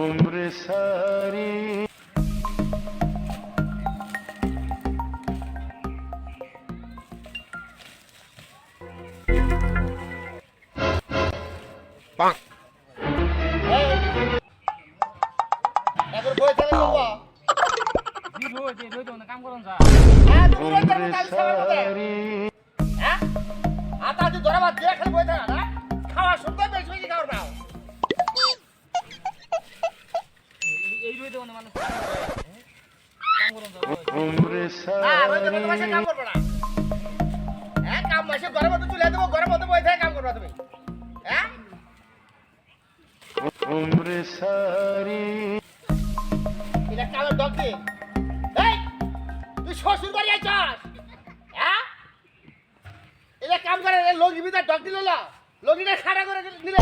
उम्र सारी এখন বই থেকে যাবো কাম করুন যা হ্যাঁ তুমি রোজ उम्र করতে আমি সেবা করতে सारी হ্যাঁ আতা তুই ধরা বাদ দিয়ে খালি বই থাকা না খাওয়া শুনতে বেশি বেশি খাওয়ার নাও এই রই দেবো না মানে কাম করুন যা उम्र হ্যাঁ রোজ सारी তোমার সাথে কাম করবে না হ্যাঁ কাম মাসে ঘরের মধ্যে চলে দেবো ঘরের মধ্যে বই থেকে কাম করবে তুমি হ্যাঁ उम्र सारी এটা কামের ডগ দিন এই তুই শ্বশুর বাড়ি আইছাস হ্যাঁ এটা কাম করে লঙ্গি ভিতরে ডগ দিল না লঙ্গিটা খাড়া করে নিলে